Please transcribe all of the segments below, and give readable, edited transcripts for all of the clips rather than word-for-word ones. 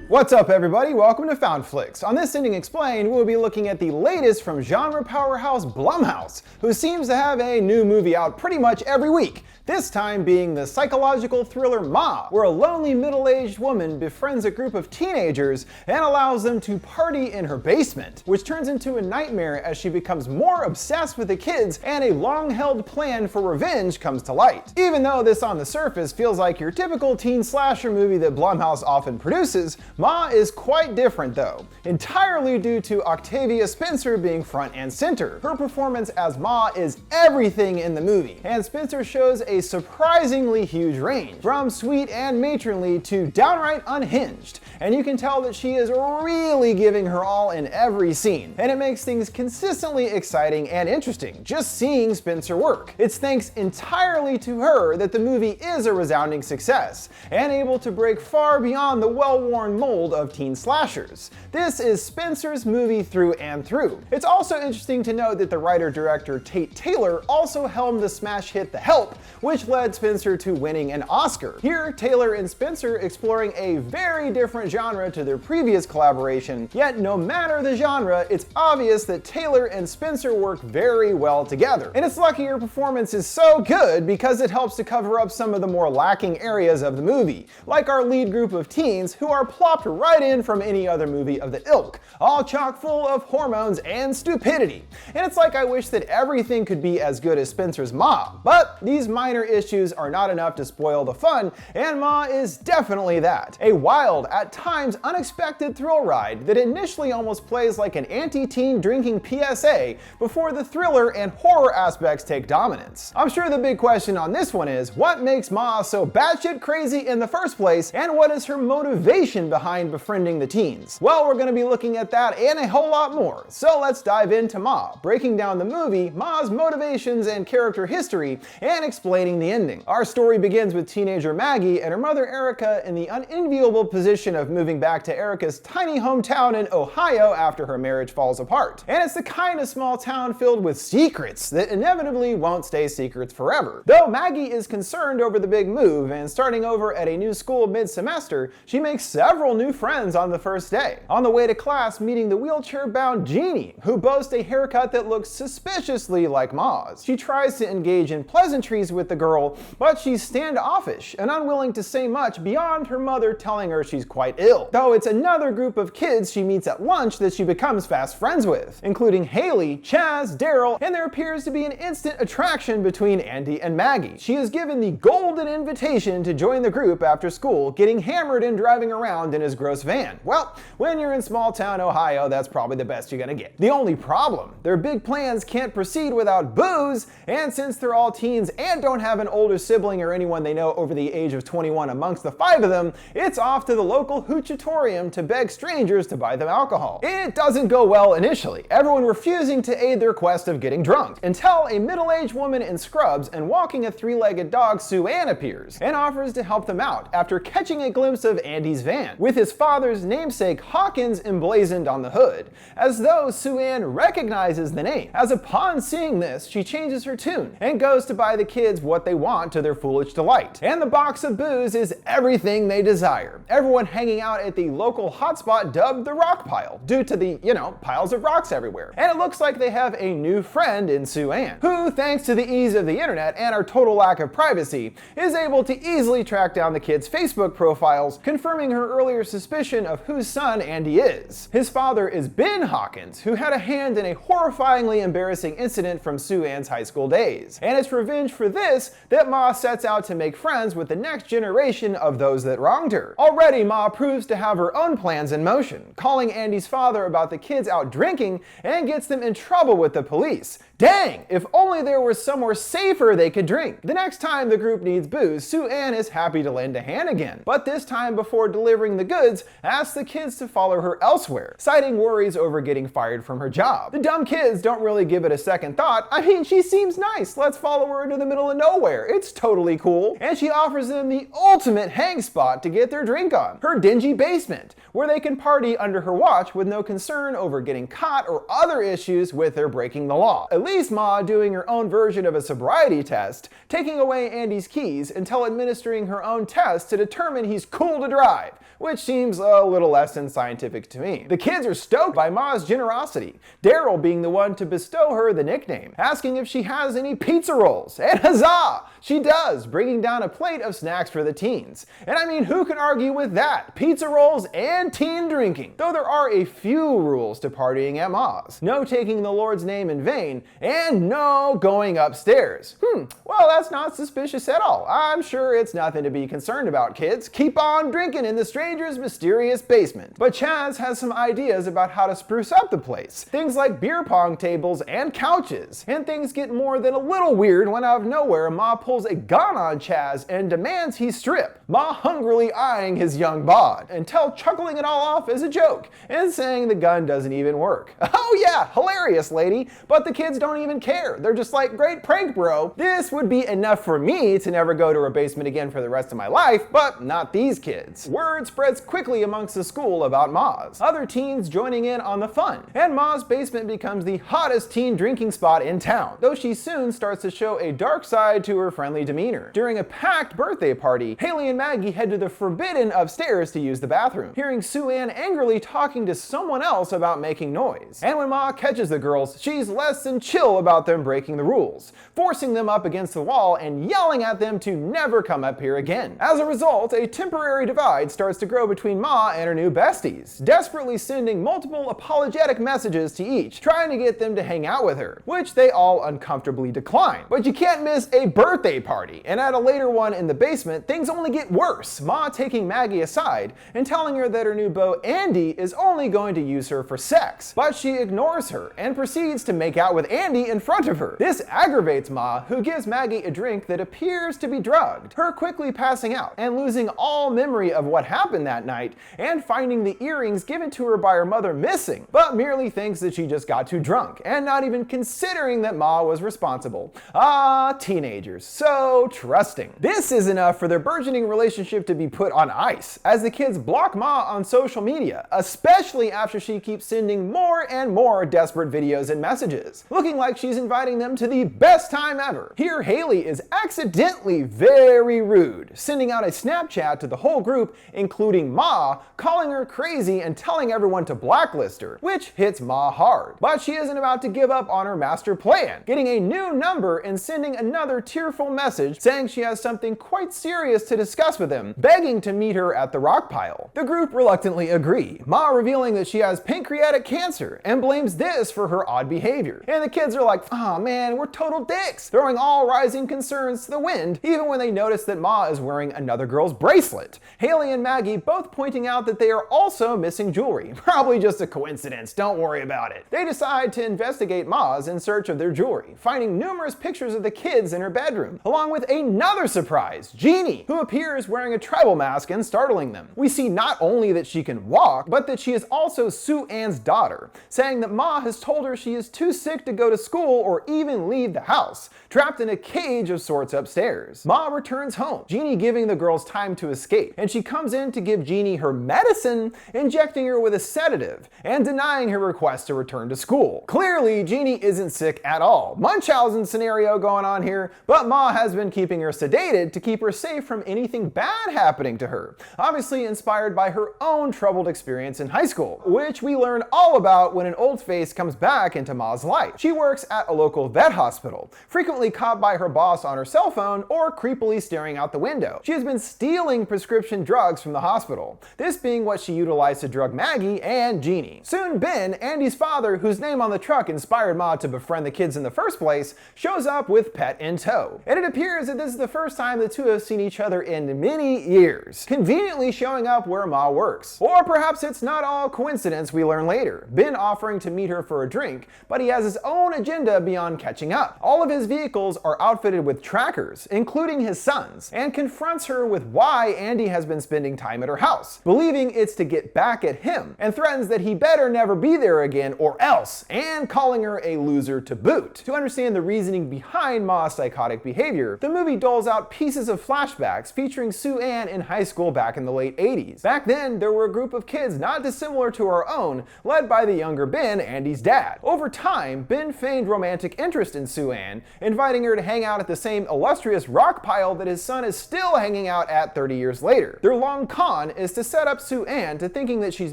What's up everybody, welcome to FoundFlix. On this Ending Explained, we'll be looking at the latest from genre powerhouse Blumhouse, who seems to have a new movie out pretty much every week. This time being the psychological thriller Ma, where a lonely middle-aged woman befriends a group of teenagers and allows them to party in her basement, which turns into a nightmare as she becomes more obsessed with the kids and a long-held plan for revenge comes to light. Even though this on the surface feels like your typical teen slasher movie that Blumhouse often produces, Ma is quite different though, entirely due to Octavia Spencer being front and center. Her performance as Ma is everything in the movie, and Spencer shows a surprisingly huge range, from sweet and matronly to downright unhinged, and you can tell that she is really giving her all in every scene, and it makes things consistently exciting and interesting just seeing Spencer work. It's thanks entirely to her that the movie is a resounding success, and able to break far beyond the well-worn mold of teen slashers. This is Spencer's movie through and through. It's also interesting to note that the writer-director Tate Taylor also helmed the smash hit The Help, which led Spencer to winning an Oscar. Here, Taylor and Spencer exploring a very different genre to their previous collaboration, yet no matter the genre, it's obvious that Taylor and Spencer work very well together. And it's lucky her performance is so good because it helps to cover up some of the more lacking areas of the movie, like our lead group of teens who are plopped right in from any other movie of the ilk, all chock full of hormones and stupidity. And it's like I wish that everything could be as good as Spencer's Ma, but these minor issues are not enough to spoil the fun, and Ma is definitely that. A wild, at times unexpected thrill ride that initially almost plays like an anti-teen drinking PSA before the thriller and horror aspects take dominance. I'm sure the big question on this one is, what makes Ma so batshit crazy in the first place, and what is her motivation behind befriending the teens? Well, we're going to be looking at that and a whole lot more, so let's dive into Ma, breaking down the movie, Ma's motivations and character history, and explaining the ending. Our story begins with teenager Maggie and her mother Erica in the unenviable position of moving back to Erica's tiny hometown in Ohio after her marriage falls apart. And it's the kind of small town filled with secrets that inevitably won't stay secrets forever. Though Maggie is concerned over the big move and starting over at a new school mid-semester, she makes several new friends on the first day. On the way to class, meeting the wheelchair-bound Jeannie, who boasts a haircut that looks suspiciously like Ma's. She tries to engage in pleasantries with the girl, but she's standoffish and unwilling to say much beyond her mother telling her she's quite ill. Though it's another group of kids she meets at lunch that she becomes fast friends with, including Haley, Chaz, Daryl, and there appears to be an instant attraction between Andy and Maggie. She is given the golden invitation to join the group after school, getting hammered and driving around in his gross van. Well, when you're in small town Ohio, that's probably the best you're gonna get. The only problem, their big plans can't proceed without booze, and since they're all teens and don't have an older sibling or anyone they know over the age of 21 amongst the five of them, it's off to the local hoochatorium to beg strangers to buy them alcohol. It doesn't go well initially, everyone refusing to aid their quest of getting drunk, until a middle-aged woman in scrubs and walking a three-legged dog, Sue Ann, appears and offers to help them out after catching a glimpse of Andy's van, with his father's namesake Hawkins emblazoned on the hood, as though Sue Ann recognizes the name, as upon seeing this, she changes her tune and goes to buy the kids what they want to their foolish delight. And the box of booze is everything they desire. Everyone hanging out at the local hotspot dubbed the Rock Pile, due to the, piles of rocks everywhere. And it looks like they have a new friend in Sue Ann, who, thanks to the ease of the internet and our total lack of privacy, is able to easily track down the kids' Facebook profiles, confirming her earlier suspicion of whose son Andy is. His father is Ben Hawkins, who had a hand in a horrifyingly embarrassing incident from Sue Ann's high school days. And it's revenge for this that Ma sets out to make friends with the next generation of those that wronged her. Already, Ma proves to have her own plans in motion, calling Andy's father about the kids out drinking and gets them in trouble with the police. Dang, if only there was somewhere safer they could drink. The next time the group needs booze, Sue Ann is happy to lend a hand again, but this time before delivering the goods, asks the kids to follow her elsewhere, citing worries over getting fired from her job. The dumb kids don't really give it a second thought. I mean, she seems nice, let's follow her into the middle of nowhere, it's totally cool. And she offers them the ultimate hang spot to get their drink on, her dingy basement, where they can party under her watch with no concern over getting caught or other issues with their breaking the law. At least Ma doing her own version of a sobriety test, taking away Andy's keys until administering her own test to determine he's cool to drive, which seems a little less than scientific to me. The kids are stoked by Ma's generosity, Daryl being the one to bestow her the nickname, asking if she has any pizza rolls, and huzzah! She does, bringing down a plate of snacks for the teens. And I mean, who can argue with that? Pizza rolls and teen drinking. Though there are a few rules to partying at Ma's. No taking the Lord's name in vain, and no going upstairs. Well, that's not suspicious at all. I'm sure it's nothing to be concerned about, kids. Keep on drinking in the stranger's mysterious basement. But Chaz has some ideas about how to spruce up the place. Things like beer pong tables and couches. And things get more than a little weird when out of nowhere Ma pulls a gun on Chaz and demands he strip, Ma hungrily eyeing his young bod, until chuckling it all off as a joke, and saying the gun doesn't even work. Oh yeah, hilarious lady, but the kids don't even care. They're just like, great prank bro. This would be enough for me to never go to her basement again for the rest of my life, but not these kids. Word spreads quickly amongst the school about Ma's, other teens joining in on the fun, and Ma's basement becomes the hottest teen drinking spot in town, though she soon starts to show a dark side to her friendly demeanor. During a packed birthday party, Haley and Maggie head to the forbidden upstairs to use the bathroom, hearing Sue Ann angrily talking to someone else about making noise. And when Ma catches the girls, she's less than chill about them breaking the rules, forcing them up against the wall and yelling at them to never come up here again. As a result, a temporary divide starts to grow between Ma and her new besties, desperately sending multiple apologetic messages to each, trying to get them to hang out with her, which they all uncomfortably decline. But you can't miss a birthday party, and at a later one in the basement, things only get worse, Ma taking Maggie aside and telling her that her new beau Andy is only going to use her for sex. But she ignores her and proceeds to make out with Andy in front of her. This aggravates Ma, who gives Maggie a drink that appears to be drugged, her quickly passing out and losing all memory of what happened that night, and finding the earrings given to her by her mother missing, but merely thinks that she just got too drunk, and not even considering that Ma was responsible. Ah, teenagers, so trusting. This is enough for their burgeoning relationship to be put on ice, as the kids block Ma on social media, especially after she keeps sending more and more desperate videos and messages, looking like she's inviting them to the best time ever. Here, Haley is accidentally very rude, sending out a Snapchat to the whole group, including Ma, calling her crazy and telling everyone to blacklist her, which hits Ma hard. But she isn't about to give up on her master plan, getting a new number and sending another tearful message saying she has something quite serious to discuss with him, begging to meet her at the rock pile. The group reluctantly agree, Ma revealing that she has pancreatic cancer and blames this for her odd behavior. And the kids are like, oh man, we're total dicks, throwing all rising concerns to the wind, even when they notice that Ma is wearing another girl's bracelet. Haley and Maggie both pointing out that they are also missing jewelry. Probably just a coincidence, don't worry about it. They decide to investigate Ma's in search of their jewelry, finding numerous pictures of the kids in her bedroom, along with another surprise, Jeannie, who appears wearing a tribal mask and startling them. We see not only that she can walk, but that she is also Sue Ann's daughter, saying that Ma has told her she is too sick to go to school or even leave the house, trapped in a cage of sorts upstairs. Ma returns home, Jeannie giving the girls time to escape, and she comes in to give Jeannie her medicine, injecting her with a sedative, and denying her request to return to school. Clearly, Jeannie isn't sick at all. Munchausen scenario going on here, but Ma has been keeping her sedated to keep her safe from anything bad happening to her, obviously inspired by her own troubled experience in high school, which we learn all about when an old face comes back into Ma's life. She works at a local vet hospital, frequently caught by her boss on her cell phone or creepily staring out the window. She has been stealing prescription drugs from the hospital, this being what she utilized to drug Maggie and Jeannie. Soon Ben, Andy's father, whose name on the truck inspired Ma to befriend the kids in the first place, shows up with Pet in tow. And it appears that this is the first time the two have seen each other in many years, conveniently showing up where Ma works. Or perhaps it's not all coincidence, we learn later. Ben offering to meet her for a drink, but he has his own agenda beyond catching up. All of his vehicles are outfitted with trackers, including his son's, and confronts her with why Andy has been spending time at her house, believing it's to get back at him, and threatens that he better never be there again or else, and calling her a loser to boot. To understand the reasoning behind Ma's psychotic behavior, the movie doles out pieces of flashbacks featuring Sue Ann in high school back in the late 80s. Back then, there were a group of kids not dissimilar to our own, led by the younger Ben, Andy's dad. Over time, Ben feigned romantic interest in Sue-Ann, inviting her to hang out at the same illustrious rock pile that his son is still hanging out at 30 years later. Their long con is to set up Sue-Ann to thinking that she's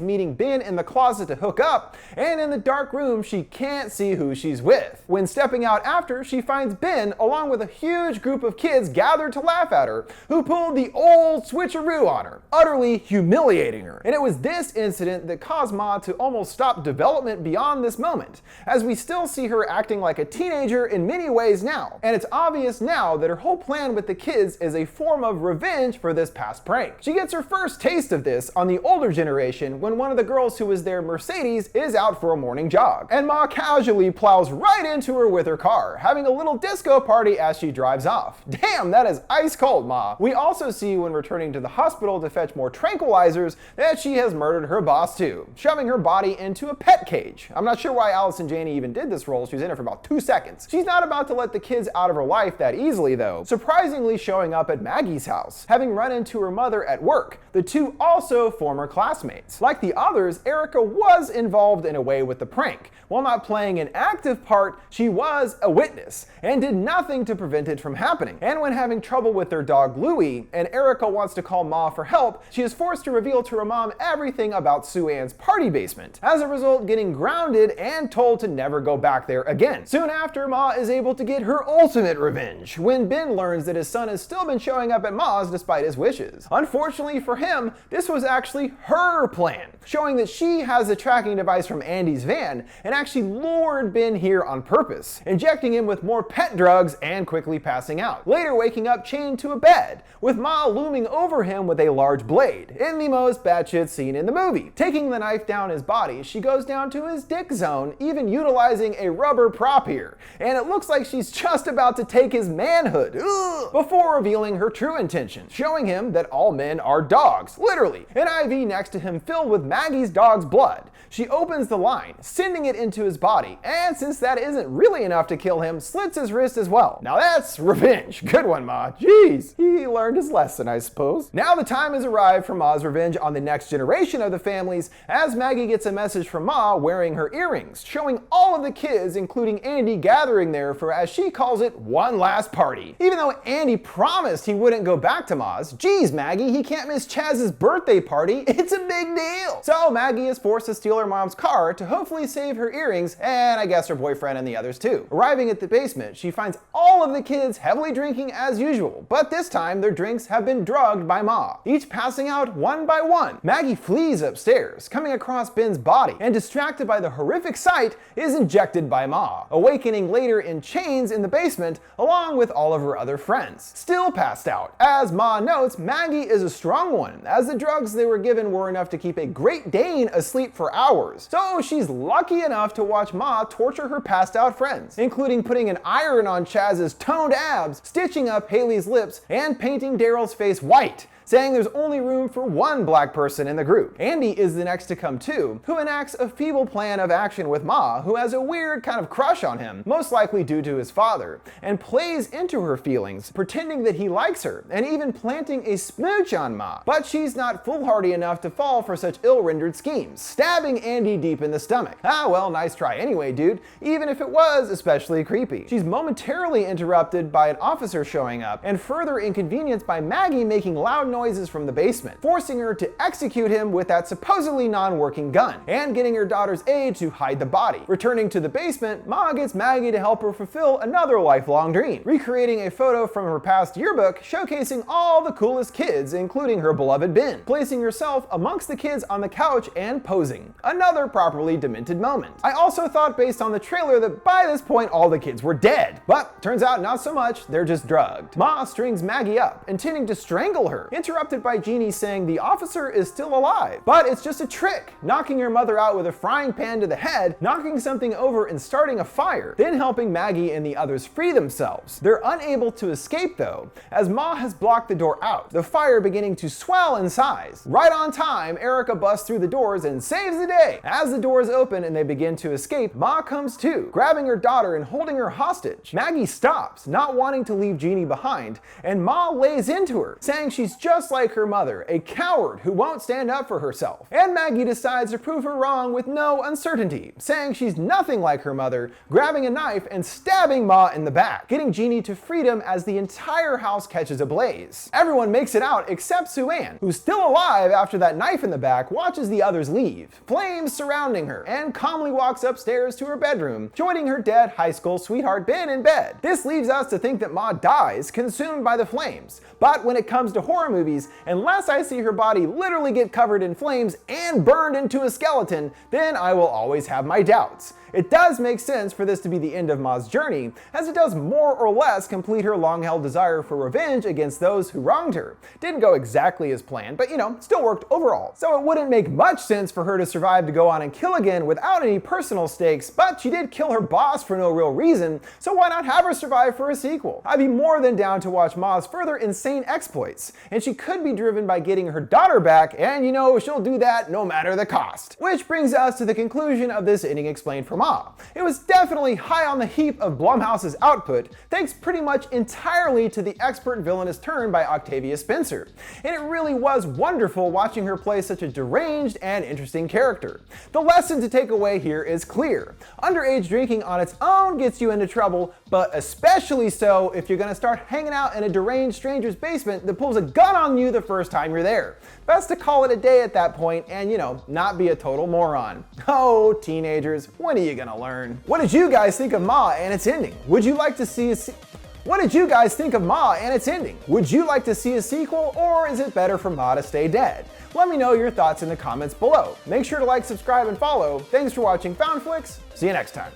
meeting Ben in the closet to hook up, and in the dark room she can't see who she's with. When stepping out after, she finds Ben along with a huge group of kids gathered to laugh at her, who pulled the old switcheroo on her, utterly humiliating her. And it was this incident that caused Ma to almost stop development beyond this moment, as we still see her acting like a teenager in many ways now. And it's obvious now that her whole plan with the kids is a form of revenge for this past prank. She gets her first taste of this on the older generation when one of the girls who was there, Mercedes, is out for a morning jog, and Ma casually plows right into her with her car, having a little disco party as she drives off. Damn, that is ice cold, Ma. We also see when returning to the hospital to fetch more tranquilizers that she has murdered her boss too, shoving her body into a pet cage. I'm not sure why Allison Janney even did this role. She was in it for about 2 seconds. She's not about to let the kids out of her life that easily though, surprisingly showing up at Maggie's house, having run into her mother at work, the two also former classmates. Like the others, Erica was involved in a way with the prank. While not playing an active part, she was a witness and did nothing to prevent it from happening. And when having trouble with their dog Louie, and Erica wants to call Ma for help, she is forced to reveal to her mom everything about Sue-Ann's party basement, as a result getting grounded and told to never go back there again. Soon after, Ma is able to get her ultimate revenge when Ben learns that his son has still been showing up at Ma's despite his wishes. Unfortunately for him, this was actually her plan, showing that she has a tracking device from Andy's van and actually lured Ben here on purpose, injecting him with more pet drugs and quickly passing out, later waking up chained to a bed, with Ma looming over him with a large blade, in the most batshit scene in the movie. Taking the knife down his body, she goes down to his dick zone, even utilizing a rubber prop here, and it looks like she's just about to take his manhood, before revealing her true intention, showing him that all men are dogs, literally. An IV next to him filled with Maggie's dog's blood. She opens the line, sending it into his body, and since that isn't really enough to kill him, slits his wrist as well. Now that's revenge. Good one, Ma. Jeez. He learned his lesson, I suppose. Now the time has arrived for Ma's revenge on the next generation of the families, as Maggie gets a message from Ma wearing her earrings, showing all of the kids, including Andy, gathering there for, as she calls it, one last party. Even though Andy promised he wouldn't go back to Ma's. Geez, Maggie, he can't miss Chaz's birthday party. It's a big deal. So Maggie is forced to steal her mom's car to hopefully save her earrings, and I guess her boyfriend and the others too. Arriving at the basement, she finds all of the kids heavily drinking as usual, but this time their drinks have been drugged by Ma, each passing out one by one. Maggie flees upstairs, coming across Ben's body, and distracted by the horrific sight, is injected by Ma, awakening later in chains in the basement along with all of her other friends, still passed out. As Ma notes, Maggie is a strong one, as the drugs they were given were enough to keep a Great Dane asleep for hours, so she's lucky enough to watch Ma torture her passed out friends, including putting an iron on Chaz's toned abs, stitching up Haley's lips, and painting Daryl's face white, saying there's only room for one black person in the group. Andy is the next to come too, who enacts a feeble plan of action with Ma, who has a weird kind of crush on him, most likely due to his father, and plays into her feelings, pretending that he likes her, and even planting a smooch on Ma. But she's not foolhardy enough to fall for such ill-rendered schemes, stabbing Andy deep in the stomach. Ah well, nice try anyway, dude, even if it was especially creepy. She's momentarily interrupted by an officer showing up, and further inconvenienced by Maggie making loud noises from the basement, forcing her to execute him with that supposedly non-working gun, and getting her daughter's aide to hide the body. Returning to the basement, Ma gets Maggie to help her fulfill another lifelong dream, recreating a photo from her past yearbook showcasing all the coolest kids, including her beloved Ben, placing herself amongst the kids on the couch and posing. Another properly demented moment. I also thought based on the trailer that by this point all the kids were dead, but turns out not so much, they're just drugged. Ma strings Maggie up, intending to strangle her, interrupted by Jeannie saying the officer is still alive, but it's just a trick, knocking her mother out with a frying pan to the head, knocking something over and starting a fire, then helping Maggie and the others free themselves. They're unable to escape though, as Ma has blocked the door out, the fire beginning to swell in size. Right on time, Erica busts through the doors and saves the day. As the doors open and they begin to escape, Ma comes too, grabbing her daughter and holding her hostage. Maggie stops, not wanting to leave Jeannie behind, and Ma lays into her, saying she's just just like her mother, a coward who won't stand up for herself. And Maggie decides to prove her wrong with no uncertainty, saying she's nothing like her mother, grabbing a knife and stabbing Ma in the back, getting Jeannie to freedom as the entire house catches ablaze. Everyone makes it out except Sue-Ann, who's still alive after that knife in the back watches the others leave, flames surrounding her, and calmly walks upstairs to her bedroom, joining her dead high school sweetheart Ben in bed. This leaves us to think that Ma dies, consumed by the flames. But when it comes to horror movies, unless I see her body literally get covered in flames and burned into a skeleton, then I will always have my doubts. It does make sense for this to be the end of Ma's journey, as it does more or less complete her long-held desire for revenge against those who wronged her. Didn't go exactly as planned, but still worked overall. So it wouldn't make much sense for her to survive to go on and kill again without any personal stakes, but she did kill her boss for no real reason, so why not have her survive for a sequel? I'd be more than down to watch Ma's further insane exploits, and she could be driven by getting her daughter back, and she'll do that no matter the cost. Which brings us to the conclusion of this ending explained for Ma. It was definitely high on the heap of Blumhouse's output, thanks pretty much entirely to the expert villainous turn by Octavia Spencer. And it really was wonderful watching her play such a deranged and interesting character. The lesson to take away here is clear. Underage drinking on its own gets you into trouble, but especially so if you're gonna start hanging out in a deranged stranger's basement that pulls a gun on you the first time you're there. Best to call it a day at that point and, not be a total moron. Oh, teenagers, when are you gonna learn? What did you guys think of Ma and its ending? Would you like to see What did you guys think of Ma and its ending? Would you like to see a sequel, or is it better for Ma to stay dead? Let me know your thoughts in the comments below. Make sure to like, subscribe, and follow. Thanks for watching FoundFlix. See you next time.